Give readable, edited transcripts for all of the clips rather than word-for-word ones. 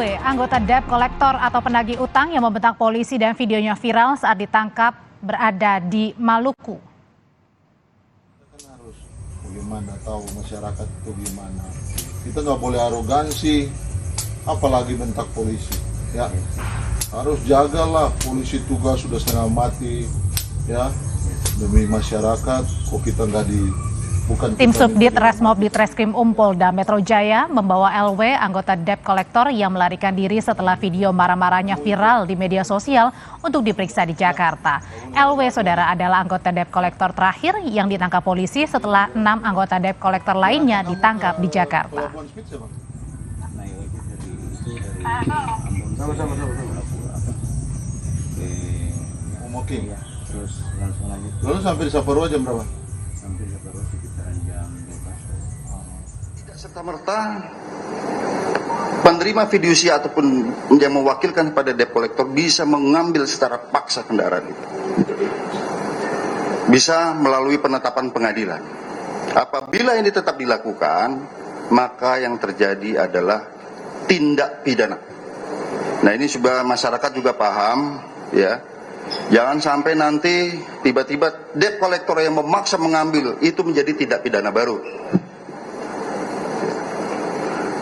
LW, anggota debt collector atau penagih utang yang membentak polisi dan videonya viral saat ditangkap berada di Maluku. Kita kan harus bagaimana tahu masyarakat itu gimana. Kita nggak boleh arogansi, apalagi bentak polisi. Ya, harus jagalah, polisi tugas sudah setengah mati, ya demi masyarakat. Kok kita nggak Tim Subdit Resmob Ditreskrim Polda Metro Jaya membawa LW, anggota debt collector yang melarikan diri setelah video marah-marahnya viral di media sosial untuk diperiksa di Jakarta. LW, saudara, adalah anggota debt collector terakhir yang ditangkap polisi setelah 6 anggota debt collector lainnya ditangkap di Jakarta. Oke. Terus langsung lanjut. Lalu sampai di Saparua jam berapa? Sampai di Saparua sekitaran jam 12. Tidak serta-merta penerima fidusi ataupun yang mewakilkan pada debt collector bisa mengambil secara paksa kendaraan itu. Bisa melalui penetapan pengadilan. Apabila ini tetap dilakukan, maka yang terjadi adalah tindak pidana. Nah, ini supaya masyarakat juga paham, ya. Jangan sampai nanti tiba-tiba debt collector yang memaksa mengambil itu menjadi tindak pidana baru.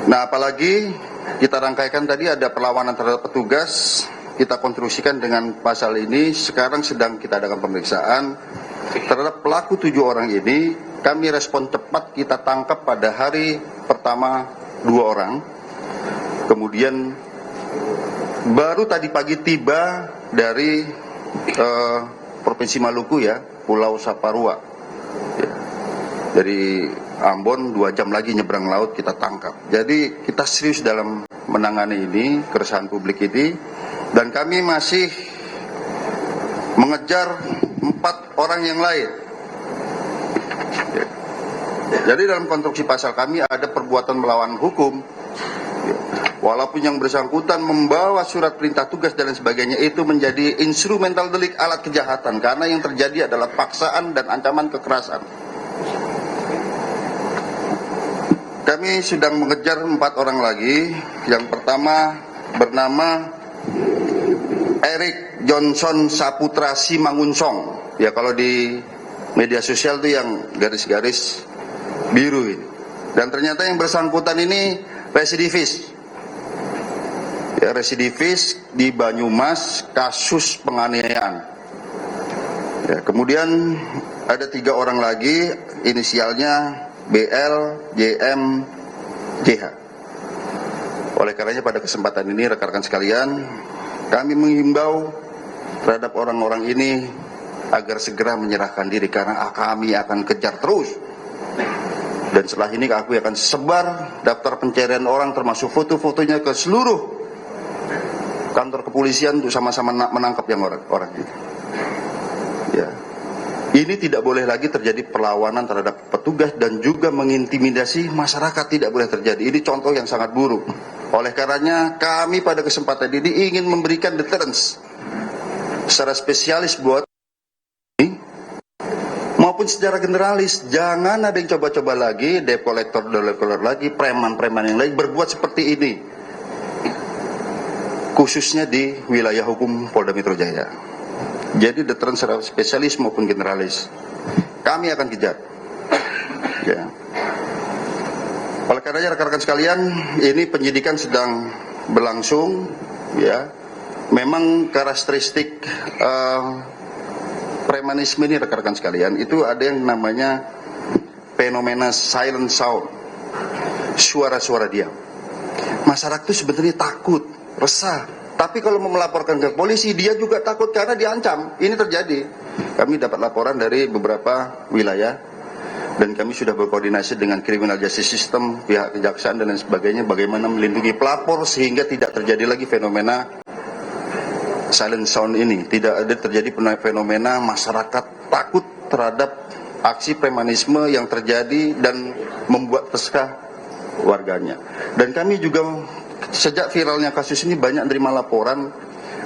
Nah, apalagi kita rangkaikan tadi ada perlawanan terhadap petugas, kita konstruksikan dengan pasal ini. Sekarang sedang kita adakan pemeriksaan terhadap pelaku 7 orang ini. Kami respon cepat, kita tangkap pada hari pertama 2 orang. Kemudian baru tadi pagi tiba dari Provinsi Maluku, ya, Pulau Saparua, ya. Dari Ambon 2 jam lagi nyebrang laut kita tangkap. Jadi kita serius dalam menangani ini, keresahan publik ini, dan kami masih mengejar 4 orang yang lain. Ya. Jadi dalam konstruksi pasal kami ada perbuatan melawan hukum. Ya. Walaupun yang bersangkutan membawa surat perintah tugas dan lain sebagainya, itu menjadi instrumental delik, alat kejahatan, karena yang terjadi adalah paksaan dan ancaman kekerasan. Kami sedang mengejar 4 orang lagi. Yang pertama bernama Eric Johnson Saputra Simangunsong. Ya, kalau di media sosial itu yang garis-garis biru ini. Dan ternyata yang bersangkutan ini residivis. Ya, residivis di Banyumas, kasus penganiayaan. Ya, kemudian ada 3 orang lagi, inisialnya BL, JM, JH. Oleh karenanya pada kesempatan ini rekan-rekan sekalian, kami menghimbau terhadap orang-orang ini agar segera menyerahkan diri, karena kami akan kejar terus. Dan setelah ini aku akan sebar daftar pencarian orang termasuk foto-fotonya ke seluruh kantor kepolisian untuk sama-sama menangkap yang orang itu. Ya. Ini tidak boleh lagi terjadi perlawanan terhadap petugas dan juga mengintimidasi masyarakat, tidak boleh terjadi. Ini contoh yang sangat buruk. Oleh karenanya kami pada kesempatan ini ingin memberikan deterrence secara spesialis buat ini maupun secara generalis. Jangan ada yang coba-coba lagi, debt collector lagi, preman-preman yang lain berbuat seperti ini, khususnya di wilayah hukum Polda Metro Jaya. Jadi deterrence secara spesialis maupun generalis kami akan kejar. Ya. Oleh karenanya rekan-rekan sekalian, ini penyidikan sedang berlangsung. Ya, memang karakteristik premanisme ini rekan-rekan sekalian itu ada yang namanya fenomena silent sound, suara-suara diam. Masyarakat itu sebenarnya takut, resah, tapi kalau mau melaporkan ke polisi dia juga takut karena diancam. Ini terjadi. Kami dapat laporan dari beberapa wilayah dan kami sudah berkoordinasi dengan criminal justice system, pihak kejaksaan dan lain sebagainya, bagaimana melindungi pelapor sehingga tidak terjadi lagi fenomena silent sound ini. Tidak ada terjadi fenomena masyarakat takut terhadap aksi premanisme yang terjadi dan membuat resah warganya. Dan kami juga sejak viralnya kasus ini banyak menerima laporan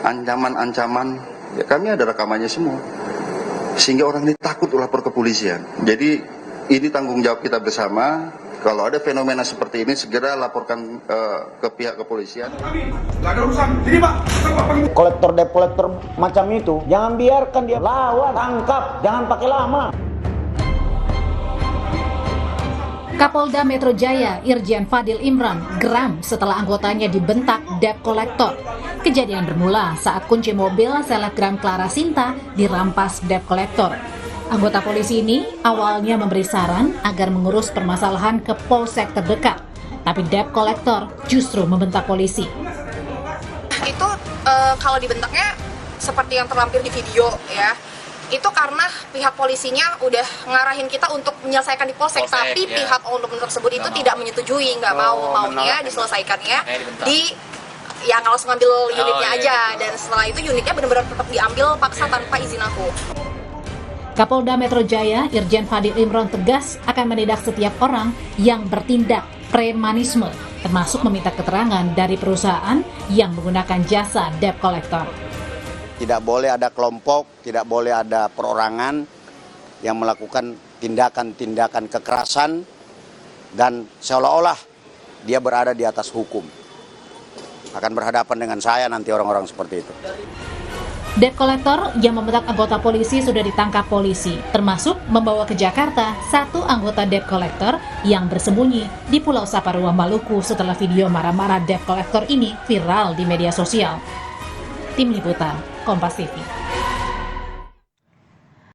ancaman-ancaman. Ya, kami ada rekamannya semua, sehingga orang ini takut lapor ke kepolisian. Jadi ini tanggung jawab kita bersama. Kalau ada fenomena seperti ini segera laporkan ke pihak kepolisian. Nggak ada urusan. Ini Pak, Kolektor debt kolektor macam itu, jangan biarkan dia lawan, tangkap, jangan pakai lama. Kapolda Metro Jaya Irjen Fadil Imran geram setelah anggotanya dibentak debt kolektor. Kejadian bermula saat kunci mobil selebgram Clara Sinta dirampas debt kolektor. Anggota polisi ini awalnya memberi saran agar mengurus permasalahan ke polsek terdekat, tapi debt kolektor justru membentak polisi. Itu kalau dibentaknya seperti yang terlampir di video ya, itu karena pihak polisinya udah ngarahin kita untuk menyelesaikan di polsek, tapi ya. Pihak oknum tersebut itu tidak menyetujui, nggak maunya diselesaikannya di yang langsung ngambil unitnya aja, dan setelah itu unitnya benar-benar tetap diambil paksa tanpa izin aku. Kapolda Metro Jaya Irjen Fadil Imran tegas akan menindak setiap orang yang bertindak premanisme, termasuk meminta keterangan dari perusahaan yang menggunakan jasa debt collector. Tidak boleh ada kelompok, tidak boleh ada perorangan yang melakukan tindakan-tindakan kekerasan dan seolah-olah dia berada di atas hukum. Akan berhadapan dengan saya nanti orang-orang seperti itu. Debt collector yang membentak anggota polisi sudah ditangkap polisi, termasuk membawa ke Jakarta satu anggota debt collector yang bersembunyi di Pulau Saparua, Maluku setelah video marah-marah debt collector ini viral di media sosial. Tim Liputan, Kompas TV.